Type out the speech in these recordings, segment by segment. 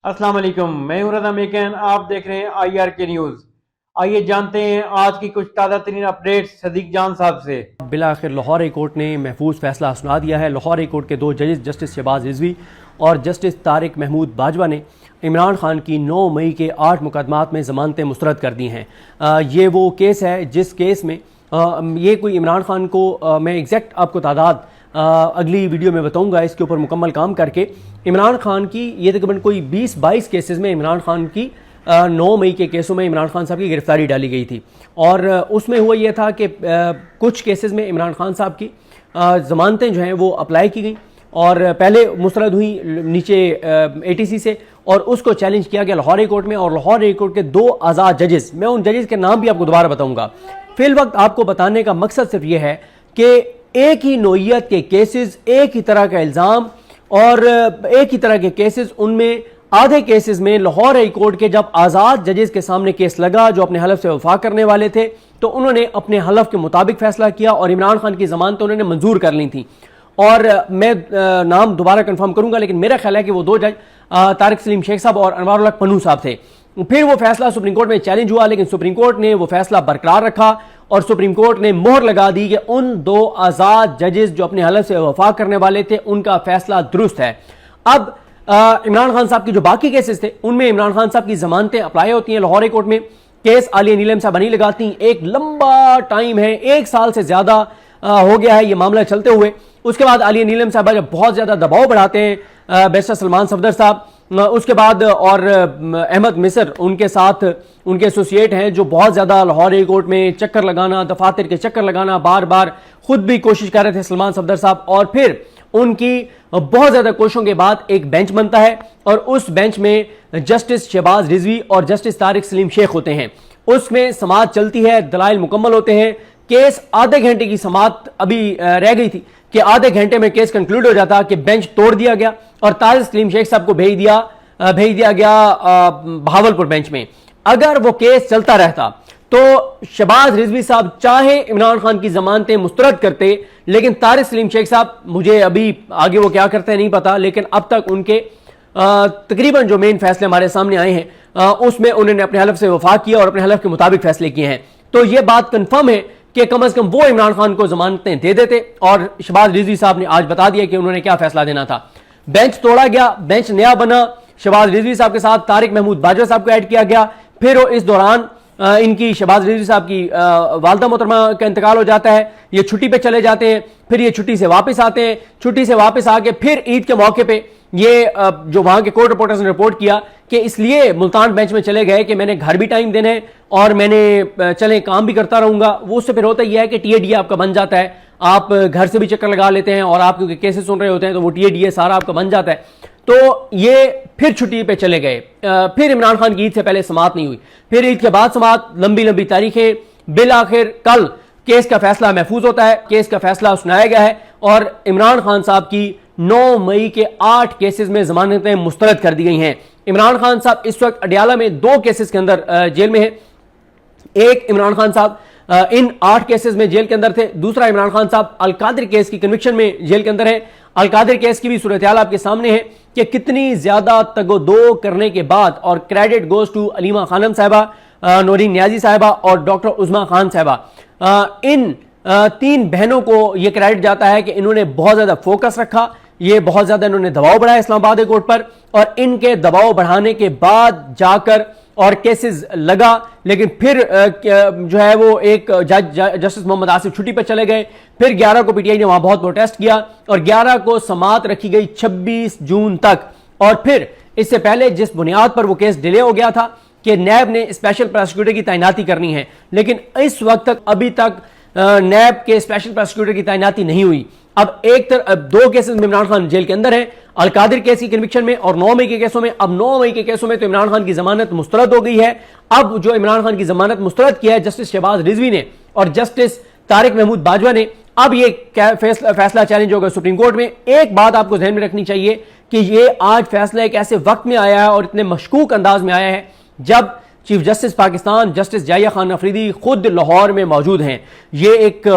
अस्सलाम वालेकुम, मैं हूं रज़ा मेकन। आप देख रहे हैं IRK न्यूज़। आइए जानते हैं आज की कुछ ताज़ा तरीन अपडेट्स सदीक जान साहब से। बिलाखिर लाहौर हाई कोर्ट ने महफूज फैसला सुना दिया है। लाहौर हाई कोर्ट के दो जजेस जस्टिस शहबाज रिजवी और जस्टिस तारिक महमूद बाजवा ने इमरान खान की 9 मई के 8 मुकदमात में ज़मानतें मुस्तरद कर दी हैं। ये वो केस है जिस केस में ये कोई इमरान खान को मैं एग्जैक्ट आपको तादाद अगली वीडियो में बताऊंगा इसके ऊपर मुकम्मल काम करके। इमरान खान की ये तकरीबन कोई 20-22 केसेस में इमरान खान की 9 मई के केसों में इमरान खान साहब की गिरफ्तारी डाली गई थी और उसमें हुआ यह था कि कुछ केसेस में इमरान खान साहब की ज़मानतें जो हैं वो अप्लाई की गई और पहले मुस्तरद हुई नीचे ATC से और उसको चैलेंज किया गया लाहौर हाई कोर्ट में। और लाहौर हाई कोर्ट के 2 आज़ाद जजेस, मैं उन जजेस के नाम भी आपको दोबारा बताऊंगा। फिल वक्त आपको बताने का मकसद सिर्फ ये है कि एक ही नोयत के केसेस, एक ही तरह का इल्ज़ाम और एक ही तरह के केसेस, उनमें आधे केसेस में लाहौर हाई कोर्ट के जब आज़ाद जजेस के सामने केस लगा जो अपने हलफ से वफा करने वाले थे तो उन्होंने अपने हलफ के मुताबिक फैसला किया और इमरान खान की ज़मानत उन्होंने मंजूर कर ली थी। और मैं नाम दोबारा कंफर्म करूंगा लेकिन मेरा ख्याल है कि वो 2 जज तारिक सलीम शेख साहब और अनवारुल हक पन्नू साहब थे। फिर वो फैसला सुप्रीम कोर्ट में चैलेंज हुआ लेकिन सुप्रीम कोर्ट ने वो फैसला बरकरार रखा और सुप्रीम कोर्ट ने मोहर लगा दी कि उन 2 आज़ाद जजेस जो अपने हलफ से वफा करने वाले थे उनका फैसला दुरुस्त है। अब इमरान खान साहब की जो बाकी केसेस थे उनमें इमरान खान साहब की जमानतें अप्लाई होती हैं लाहौर हाई कोर्ट में। केस आलिया नीलम साहब नहीं लगाती, एक लंबा टाइम है, 1 साल से ज्यादा हो गया है ये मामला चलते हुए। उसके बाद आलिया नीलम साहब जब बहुत ज्यादा दबाव बढ़ाते हैं बैरिस्टर सलमान सफदर साहब, उसके बाद और अहमद मिसर उनके साथ उनके एसोसिएट हैं जो बहुत ज्यादा लाहौर हाई कोर्ट में चक्कर लगाना, दफातर के चक्कर लगाना, बार बार खुद भी कोशिश कर रहे थे सलमान सफदर साहब। और फिर उनकी बहुत ज्यादा कोशिशों के बाद एक बेंच बनता है और उस बेंच में जस्टिस शहबाज रिजवी और जस्टिस तारिक सलीम शेख होते हैं। उसमें समाअत चलती है, दलाइल मुकम्मल होते हैं। केस आधे घंटे की समाअत अभी रह गई थी कि आधे घंटे में केस कंक्लूड हो जाता कि बेंच तोड़ दिया गया और तारिक सलीम शेख साहब को भेज दिया गया बहावलपुर बेंच में। अगर वो केस चलता रहता तो शहबाज रिजवी साहब चाहे इमरान खान की जमानतें मुस्तरद करते लेकिन तारिक सलीम शेख साहब, मुझे अभी आगे वो क्या करते हैं नहीं पता, लेकिन अब तक उनके तकरीबन जो मेन फैसले हमारे सामने आए हैं उसमें उन्होंने अपने हलफ से वफा किया और अपने हलफ के मुताबिक फैसले किए हैं। तो यह बात कंफर्म है कि कम से कम वो इमरान खान को जमानतें दे देते और शहबाज रिजवी साहब ने आज बता दिया कि उन्होंने क्या फैसला देना था। बेंच तोड़ा गया, बेंच नया बना, शहबाज रिजवी साहब के साथ तारिक महमूद बाजवा साहब को ऐड किया गया। फिर इस दौरान इनकी शहबाज रिजवी साहब की वालदा मोहतरमा का इंतकाल हो जाता है, ये छुट्टी पे चले जाते हैं। फिर ये छुट्टी से वापस आते हैं, छुट्टी से वापस आके फिर ईद के मौके पे ये जो वहां के कोर्ट रिपोर्टर्स ने रिपोर्ट किया कि इसलिए मुल्तान बेंच में चले गए कि मैंने घर भी टाइम देना है और मैंने चले काम भी करता रहूंगा। वो उससे फिर होता यह है कि TADA आपका बन जाता है, आप घर से भी चक्कर लगा लेते हैं और आप क्योंकि केसेस सुन रहे होते हैं तो वो TADA सारा आपका बन जाता है। तो ये फिर छुट्टी पे चले गए। फिर इमरान खान की ईद से पहले समाअत नहीं हुई, फिर ईद के बाद समाअत, लंबी लंबी तारीखें। बिल आखिर कल केस का फैसला महफूज होता है, केस का फैसला सुनाया गया है और इमरान खान साहब की 9 मई के 8 केसेस में जमानतें मुस्तरद कर दी गई हैं। इमरान खान साहब इस वक्त अडियाला में 2 केसेस के अंदर जेल में है। एक इमरान खान साहब इन 8 केसेस में जेल के अंदर थे, दूसरा इमरान खान साहब अलकादिर केस की कन्विक्शन में जेल के अंदर है। अलकादिर केस की भी सूरत हाल आपके सामने है कि कितनी ज्यादा तगोदो करने के बाद, और credit goes to Aleema Khanum Sahiba, Naureen Niazi साहिबा और डॉक्टर उज़मा खान साहिबा, इन 3 बहनों को यह क्रेडिट जाता है कि इन्होंने बहुत ज्यादा फोकस रखा, ये बहुत ज्यादा इन्होंने दबाव बढ़ाया इस्लामाबाद कोर्ट पर और इनके दबाव बढ़ाने के बाद जाकर और केसेस लगा। लेकिन फिर जो है वो एक जस्टिस मोहम्मद आसिफ छुट्टी पर चले गए। फिर 11 को PTI ने वहां बहुत प्रोटेस्ट किया और 11 को समाअत रखी गई 26 जून तक। और फिर इससे पहले जिस बुनियाद पर वो केस डिले हो गया था कि नैब ने स्पेशल प्रोसिक्यूटर की तैनाती करनी है, लेकिन इस वक्त तक अभी तक नैब के स्पेशल प्रोसिक्यूटर की तैनाती नहीं हुई। अब 2 केसेस में इमरान खान जेल के अंदर है, अलकादिर केस की कन्विक्शन में और 9 मई के केसों में। अब 9 मई के केसों में तो इमरान खान की जमानत मुस्तरद हो गई है। अब जो इमरान खान की जमानत मुस्तरद किया है जस्टिस शहबाज रिजवी ने और जस्टिस तारिक महमूद बाजवा ने, अब ये फैसला चैलेंज होगा सुप्रीम कोर्ट में। एक बात आपको ध्यान में रखनी चाहिए कि ये आज फैसला एक ऐसे वक्त में आया है और इतने मशकूक अंदाज में आया है जब chief justice Pakistan justice Yahya Khan Afridi खुद लाहौर में मौजूद हैं। ये एक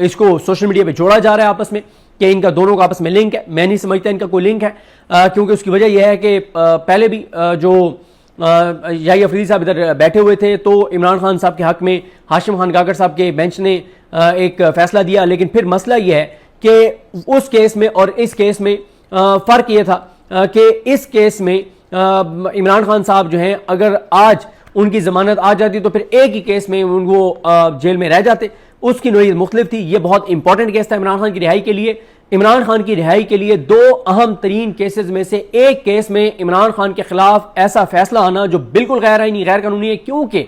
इसको सोशल मीडिया पे जोड़ा जा रहा है आपस में कि इनका दोनों का आपस में लिंक है। मैं नहीं समझता इनका कोई लिंक है, क्योंकि उसकी वजह यह है कि पहले भी जो याहिया अफरीदी साहब इधर बैठे हुए थे तो इमरान खान साहब के हक में हाशिम खान गागर साहब के बेंच ने एक फैसला दिया, लेकिन फिर मसला यह है कि उस केस में और इस केस में फ़र्क ये था कि इस केस में इमरान खान साहब जो हैं अगर आज उनकी ज़मानत आ जाती तो फिर एक ही केस में उनको जेल में रह जाते, उसकी नोयत मुख्तलिफ थी। ये बहुत इंपॉर्टेंट केस था इमरान खान की रिहाई के लिए। इमरान खान की रिहाई के लिए दो अहम तरीन केसेस में से एक केस में इमरान खान के खिलाफ ऐसा फैसला आना जो बिल्कुल गैर आईनी गैर कानूनी है, क्योंकि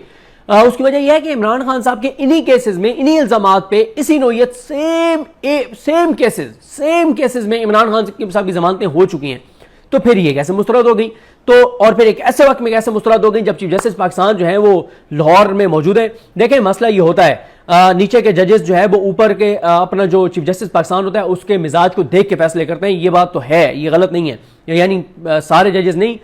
उसकी वजह यह है कि इमरान खान साहब के इन्हीं केसेस में, इन्हीं इल्जामात पे, इसी नोयत सेम केसेस में इमरान खान साहब की जमानतें हो चुकी हैं। तो फिर ये कैसे मुस्तरद हो गई, तो और फिर एक ऐसे वक्त में कैसे मुस्तरद हो गई जब चीफ जस्टिस पाकिस्तान जो है वो लाहौर में मौजूद है। देखें मसला ये होता है, नीचे के जजेस जो है वो ऊपर के अपना जो चीफ जस्टिस पाकिस्तान होता है उसके मिजाज को देख के फैसले करते हैं। ये बात तो है, ये गलत नहीं है, यानी सारे जजेस नहीं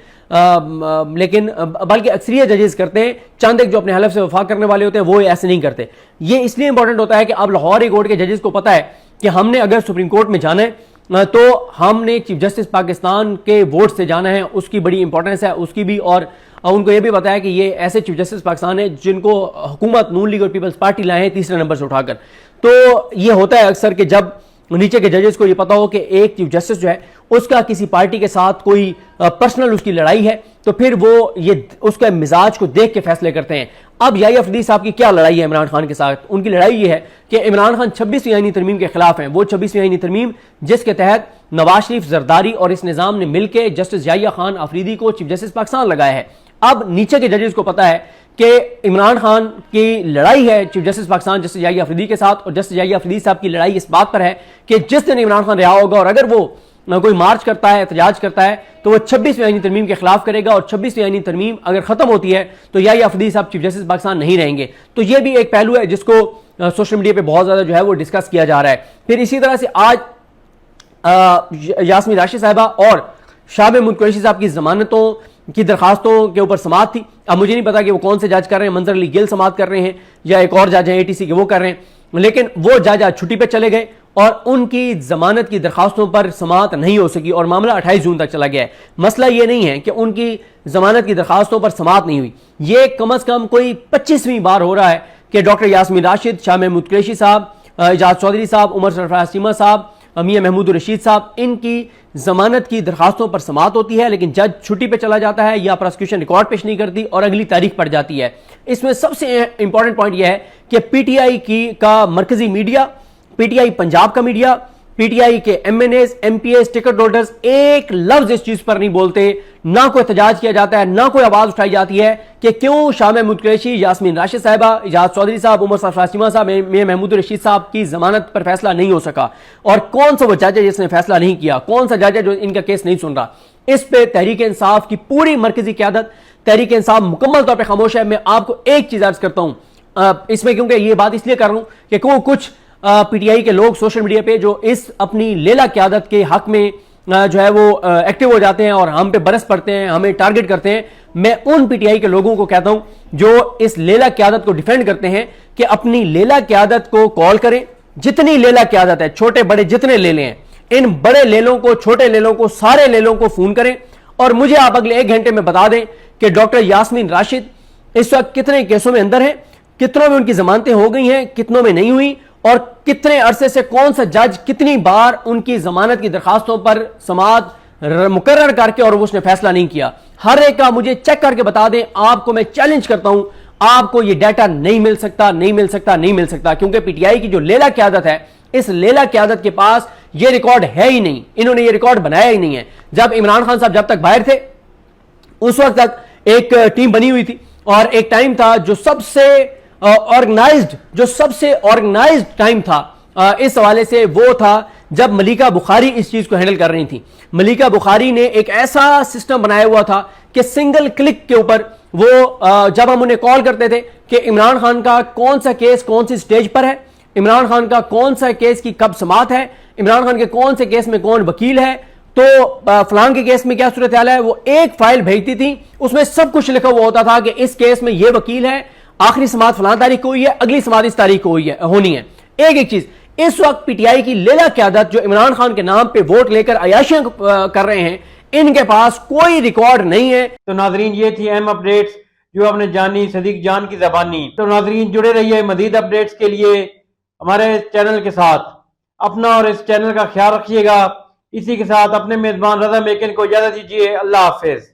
लेकिन बल्कि अक्सरियत जजेस करते हैं। चंद एक जो अपने हलफ से वफा करने वाले होते हैं वो ऐसे नहीं करते। ये इसलिए इंपॉर्टेंट होता है कि अब लाहौर हाई कोर्ट के जजेस को पता है कि हमने अगर सुप्रीम कोर्ट में जाना है तो हमने चीफ जस्टिस पाकिस्तान के वोट से जाना है, उसकी बड़ी इंपॉर्टेंस है उसकी भी। और उनको यह भी बताया कि ये ऐसे चीफ जस्टिस पाकिस्तान है जिनको हुकूमत नून लीग और पीपल्स पार्टी लाए हैं तीसरे नंबर से उठाकर। तो ये होता है अक्सर कि जब नीचे के जजेस को ये पता हो कि एक चीफ जस्टिस जो है उसका किसी पार्टी के साथ कोई पर्सनल उसकी लड़ाई है तो फिर वो ये उसके मिजाज को देख के फैसले करते हैं। अब याहिया अफरीदी साहब की क्या लड़ाई है इमरान खान के साथ? उनकी लड़ाई ये है कि इमरान खान 26वीं आईनी तरमीम के खिलाफ हैं। वो 26वीं आईनी तरमीम जिसके तहत नवाज शरीफ, जरदारी और इस निजाम ने मिलकर जस्टिस याहिया खान अफरीदी को चीफ जस्टिस पाकिस्तान लगाया है। अब नीचे के जजेस को पता है कि इमरान खान की लड़ाई है chief justice Pakistan justice Yahya Afridi के साथ, और जस्टिस याहिया अफरीदी साहब की लड़ाई इस बात पर है कि जिस दिन इमरान खान रिहा होगा और अगर वो कोई मार्च करता है, एहतजाज करता है तो वो 26वीं आईनी तरमीम के खिलाफ करेगा, और 26वीं आईनी तरमीम अगर खत्म होती है तो याहिया अफरीदी साहब चीफ जस्टिस पाकिस्तान नहीं रहेंगे। तो ये भी एक पहलू है जिसको सोशल मीडिया पे बहुत ज्यादा जो है वो डिस्कस किया जा रहा है। फिर इसी तरह से आज यास्मीन राशिद साहिबा और शाह महमूद कुरैशी साहब की जमानतों की दरखास्तों के ऊपर समाअत थी। अब मुझे नहीं पता कि वो कौन से जज कर रहे हैं, मंजर अली गिल समाअत कर रहे हैं या एक और जज हैं ATC के वो कर रहे हैं, लेकिन वो जज आज छुट्टी पे चले गए और उनकी जमानत की दरखास्तों पर समाअत नहीं हो सकी और मामला 28 जून तक चला गया है। मसला ये नहीं है कि उनकी जमानत की दरखास्तों पर समाअत नहीं हुई, ये कम अज कम कोई 25वीं बार हो रहा है कि डॉक्टर यास्मीन राशिद, शाह महमूद कुरैशी साहब, एजाज चौधरी साहब, उमर सरफराज चीमा साहब, मियां महमूद रशीद साहब, इनकी जमानत की दरखास्तों पर समाअत होती है लेकिन जज छुट्टी पे चला जाता है या प्रोसिक्यूशन रिकॉर्ड पेश नहीं करती और अगली तारीख पड़ जाती है। इसमें सबसे इंपॉर्टेंट पॉइंट यह है कि PTI का मरकजी मीडिया, PTI पंजाब का मीडिया, PTI के MNAs, MPAs, टिकट होल्डर्स एक लफ्ज इस चीज पर नहीं बोलते, ना कोई एहतजाज किया जाता है, ना कोई आवाज उठाई जाती है कि क्यों शाह महमूद कुरैशी, यास्मीन राशिद साहिबा, एजाज चौधरी साहब, उमर सरफराज चीमा साहब, मियां महमूद रशीद साहब की जमानत पर फैसला नहीं हो सका, और कौन सा वो जज है जिसने फैसला नहीं किया, कौन सा जज है जो इनका केस नहीं सुन रहा। इस पे तहरीक इंसाफ की पूरी मरकजी क़यादत, तहरीक इंसाफ मुकम्मल तौर पर खामोश है। मैं आपको एक चीज अर्ज करता हूं इसमें, क्योंकि ये बात इसलिए कर रहा हूं कि कुछ PTI के लोग सोशल मीडिया पे जो इस अपनी लेला क़यादत के हक में जो है वो एक्टिव हो जाते हैं और हम पे बरस पड़ते हैं, हमें टारगेट करते हैं। मैं उन PTI के लोगों को कहता हूं जो इस लेला क़यादत को डिफेंड करते हैं कि अपनी लेला क़यादत को कॉल करें, जितनी लेला क़यादत है, छोटे बड़े जितने लेले हैं, इन बड़े लेलों को, छोटे लेलों को, सारे लेलों को फोन करें और मुझे आप अगले 1 घंटे में बता दें कि डॉक्टर यास्मीन राशिद इस वक्त कितने केसों में अंदर हैं, कितनों में उनकी जमानतें हो गई हैं, कितनों में नहीं हुई, और कितने अरसे से कौन सा जज कितनी बार उनकी जमानत की दरखास्तों पर समाअत मुकर्रर करके और उसने फैसला नहीं किया। हर एक का मुझे चेक करके बता दें। आपको मैं चैलेंज करता हूं, आपको ये डाटा नहीं मिल सकता, नहीं मिल सकता, नहीं मिल सकता, क्योंकि PTI की जो लेला क़यादत है, इस लेला क़यादत के पास ये रिकॉर्ड है ही नहीं, इन्होंने ये रिकॉर्ड बनाया ही नहीं है। जब इमरान खान साहब जब तक बाहर थे उस वक्त तक एक टीम बनी हुई थी और एक टाइम था जो सबसे ऑर्गेनाइज्ड टाइम था इस हवाले से, वो था जब मलिका बुखारी इस चीज को हैंडल कर रही थी। मलिका बुखारी ने एक ऐसा सिस्टम बनाया हुआ था कि सिंगल क्लिक के ऊपर वो जब हम उन्हें कॉल करते थे कि इमरान खान का कौन सा केस कौन सी स्टेज पर है, इमरान खान का कौन सा केस की कब समाअत है, इमरान खान के कौन से केस में कौन वकील है, तो फलां के केस में क्या सूरत हाल है, वो एक फाइल भेजती थी, उसमें सब कुछ लिखा हुआ होता था कि इस केस में ये वकील है, आखिरी समाअत फलां तारीख को हुई है, अगली समाअत इस तारीख को हुई है, होनी है। एक एक चीज, इस वक्त पीटीआई की लेला क़यादत जो इमरान खान के नाम पे वोट लेकर अयाशियां कर रहे हैं, इनके पास कोई रिकॉर्ड नहीं है। तो नाजरीन, ये थी अहम अपडेट्स जो आपने जानी सदीक जान की ज़बानी। तो नाजरीन, जुड़े रहिए मजीद अपडेट्स के लिए हमारे चैनल के साथ। अपना और इस चैनल का ख्याल रखिएगा। इसी के साथ अपने मेजबान रजा मेकन को इजाजत दीजिए। अल्लाह हाफिज।